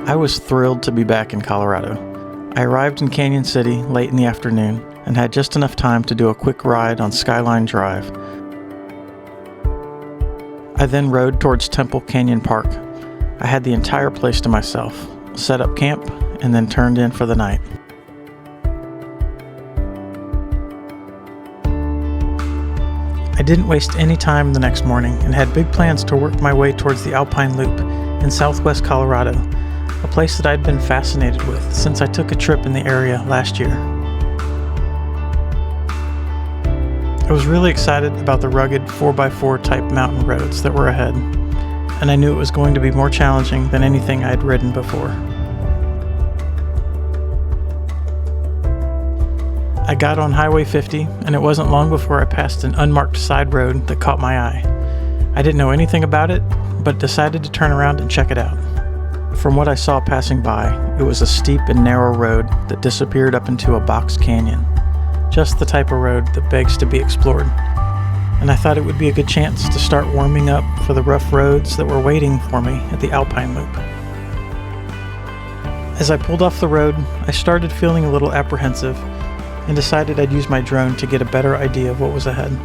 I was thrilled to be back in Colorado. I arrived in Canyon City late in the afternoon and had just enough time to do a quick ride on Skyline Drive. I then rode towards Temple Canyon Park. I had the entire place to myself, set up camp, and then turned in for the night. I didn't waste any time the next morning and had big plans to work my way towards the Alpine Loop in southwest Colorado, a place that I'd been fascinated with since I took a trip in the area last year. I was really excited about the rugged 4x4 type mountain roads that were ahead, and I knew it was going to be more challenging than anything I'd ridden before. I got on Highway 50, and it wasn't long before I passed an unmarked side road that caught my eye. I didn't know anything about it, but decided to turn around and check it out. From what I saw passing by, it was a steep and narrow road that disappeared up into a box canyon. Just the type of road that begs to be explored. And I thought it would be a good chance to start warming up for the rough roads that were waiting for me at the Alpine Loop. As I pulled off the road, I started feeling a little apprehensive and decided I'd use my drone to get a better idea of what was ahead.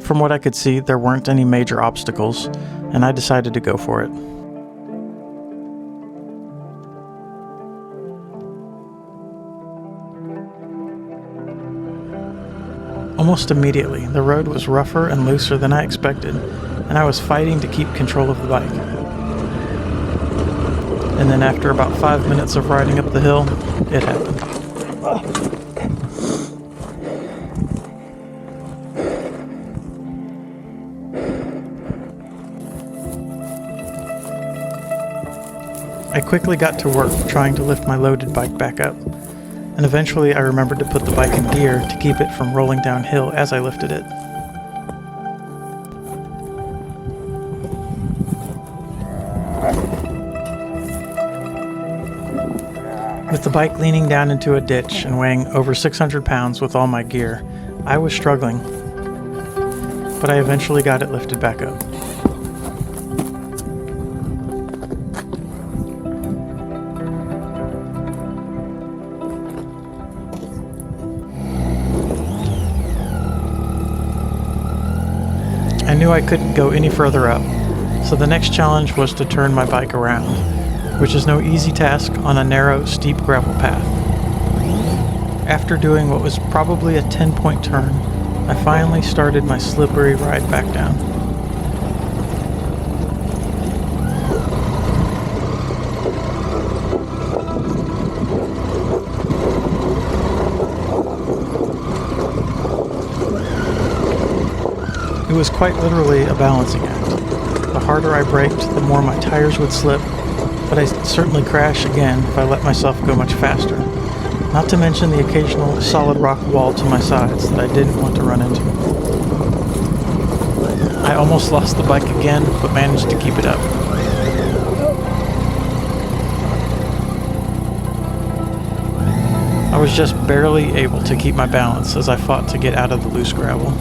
From what I could see, there weren't any major obstacles, and I decided to go for it. Almost immediately, the road was rougher and looser than I expected, and I was fighting to keep control of the bike. And then after about 5 minutes of riding up the hill, it happened. I quickly got to work trying to lift my loaded bike back up, and eventually I remembered to put the bike in gear to keep it from rolling downhill as I lifted it. With the bike leaning down into a ditch and weighing over 600 pounds with all my gear, I was struggling, but I eventually got it lifted back up. I knew I couldn't go any further up, so the next challenge was to turn my bike around, which is no easy task on a narrow, steep gravel path. After doing what was probably a 10-point turn, I finally started my slippery ride back down. It was quite literally a balancing act. The harder I braked, the more my tires would slip, but I'd certainly crash again if I let myself go much faster. Not to mention the occasional solid rock wall to my sides that I didn't want to run into. I almost lost the bike again, but managed to keep it up. I was just barely able to keep my balance as I fought to get out of the loose gravel.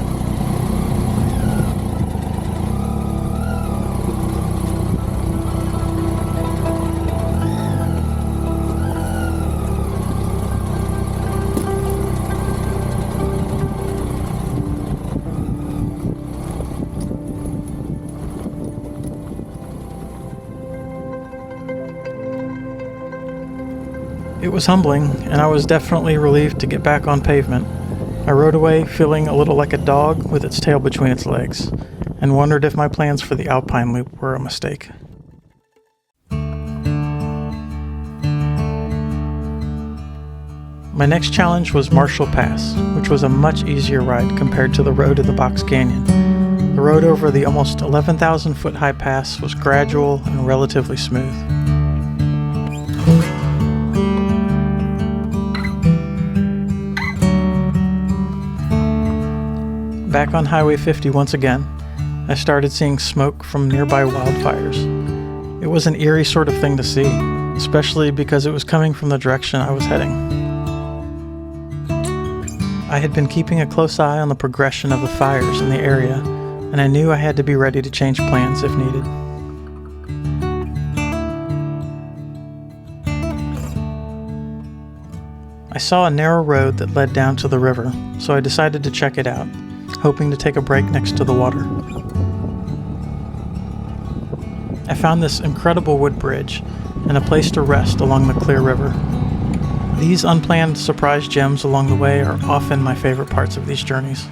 It was humbling, and I was definitely relieved to get back on pavement. I rode away feeling a little like a dog with its tail between its legs, and wondered if my plans for the Alpine Loop were a mistake. My next challenge was Marshall Pass, which was a much easier ride compared to the road in the Box Canyon. The road over the almost 11,000 foot high pass was gradual and relatively smooth. Back on Highway 50 once again, I started seeing smoke from nearby wildfires. It was an eerie sort of thing to see, especially because it was coming from the direction I was heading. I had been keeping a close eye on the progression of the fires in the area, and I knew I had to be ready to change plans if needed. I saw a narrow road that led down to the river, so I decided to check it out, hoping to take a break next to the water. I found this incredible wood bridge and a place to rest along the clear river. These unplanned surprise gems along the way are often my favorite parts of these journeys.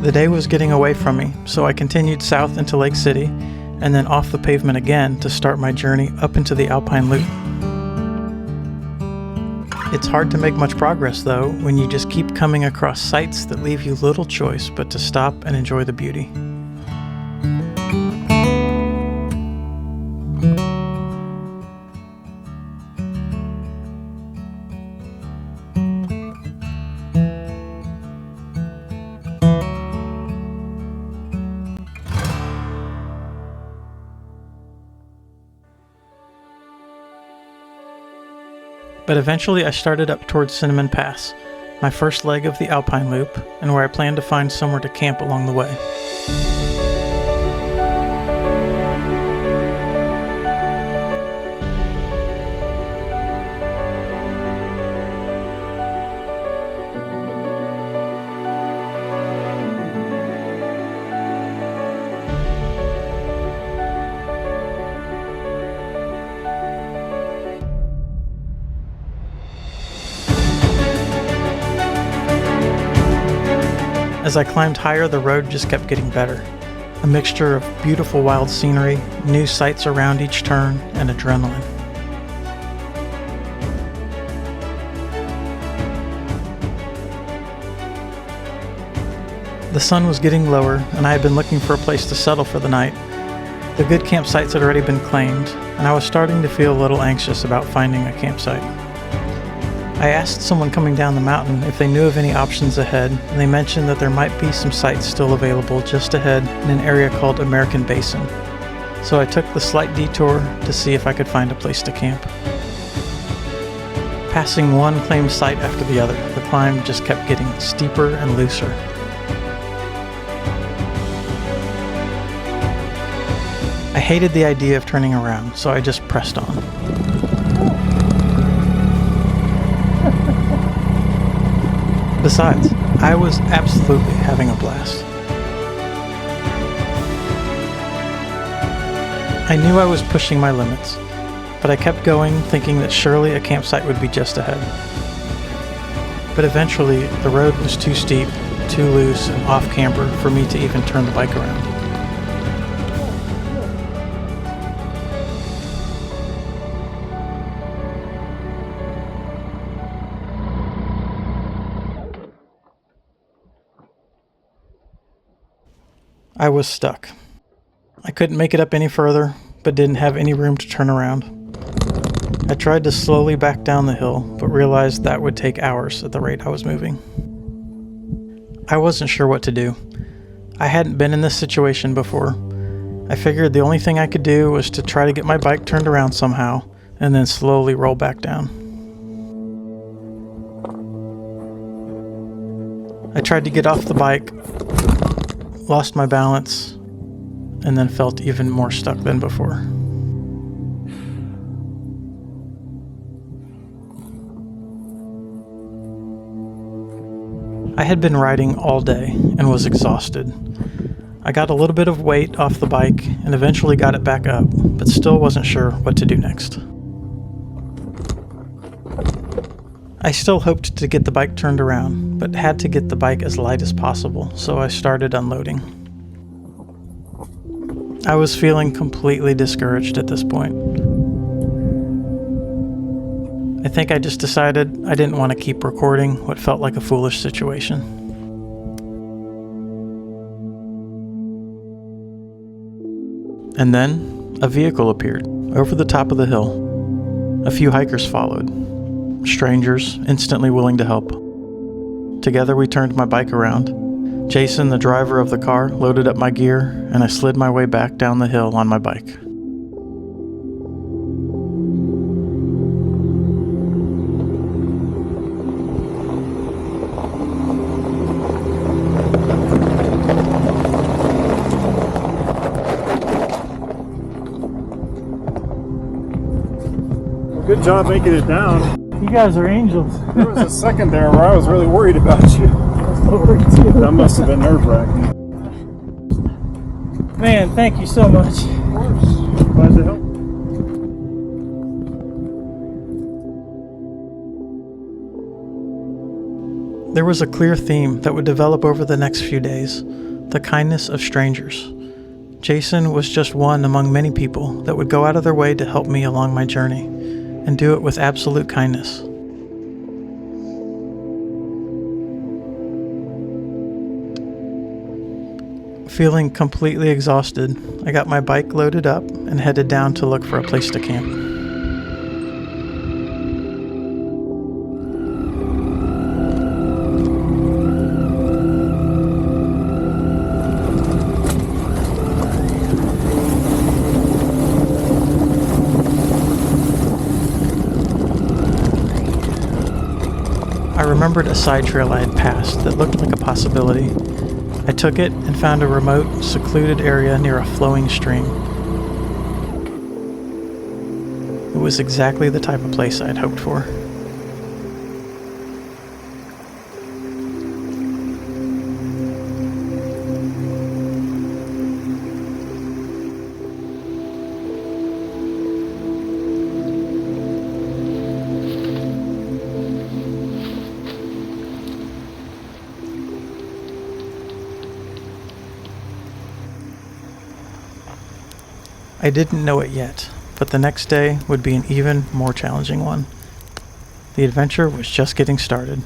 The day was getting away from me, so I continued south into Lake City, and then off the pavement again to start my journey up into the Alpine Loop. It's hard to make much progress though when you just keep coming across sights that leave you little choice but to stop and enjoy the beauty. But eventually I started up towards Cinnamon Pass, my first leg of the Alpine Loop, and where I planned to find somewhere to camp along the way. As I climbed higher, the road just kept getting better. A mixture of beautiful wild scenery, new sights around each turn, and adrenaline. The sun was getting lower, and I had been looking for a place to settle for the night. The good campsites had already been claimed, and I was starting to feel a little anxious about finding a campsite. I asked someone coming down the mountain if they knew of any options ahead, and they mentioned that there might be some sites still available just ahead in an area called American Basin. So I took the slight detour to see if I could find a place to camp. Passing one claimed site after the other, the climb just kept getting steeper and looser. I hated the idea of turning around, so I just pressed on. Besides, I was absolutely having a blast. I knew I was pushing my limits, but I kept going thinking that surely a campsite would be just ahead. But eventually, the road was too steep, too loose, and off-camber for me to even turn the bike around. I was stuck. I couldn't make it up any further, but didn't have any room to turn around. I tried to slowly back down the hill, but realized that would take hours at the rate I was moving. I wasn't sure what to do. I hadn't been in this situation before. I figured the only thing I could do was to try to get my bike turned around somehow, and then slowly roll back down. I tried to get off the bike, lost my balance, and then felt even more stuck than before. I had been riding all day and was exhausted. I got a little bit of weight off the bike and eventually got it back up, but still wasn't sure what to do next. I still hoped to get the bike turned around, but had to get the bike as light as possible, so I started unloading. I was feeling completely discouraged at this point. I think I just decided I didn't want to keep recording what felt like a foolish situation. And then a vehicle appeared over the top of the hill. A few hikers followed, strangers instantly willing to help. Together we turned my bike around. Jason, the driver of the car, loaded up my gear, and I slid my way back down the hill on my bike. Good job making it down. You guys are angels. There was a second there where I was really worried about you. I was worried too. That must have been nerve-wracking. Man, thank you so much. Of course. Glad to help. There was a clear theme that would develop over the next few days: the kindness of strangers. Jason was just one among many people that would go out of their way to help me along my journey, and do it with absolute kindness. Feeling completely exhausted, I got my bike loaded up and headed down to look for a place to camp. I remembered a side trail I had passed that looked like a possibility. I took it and found a remote, secluded area near a flowing stream. It was exactly the type of place I had hoped for. I didn't know it yet, but the next day would be an even more challenging one. The adventure was just getting started.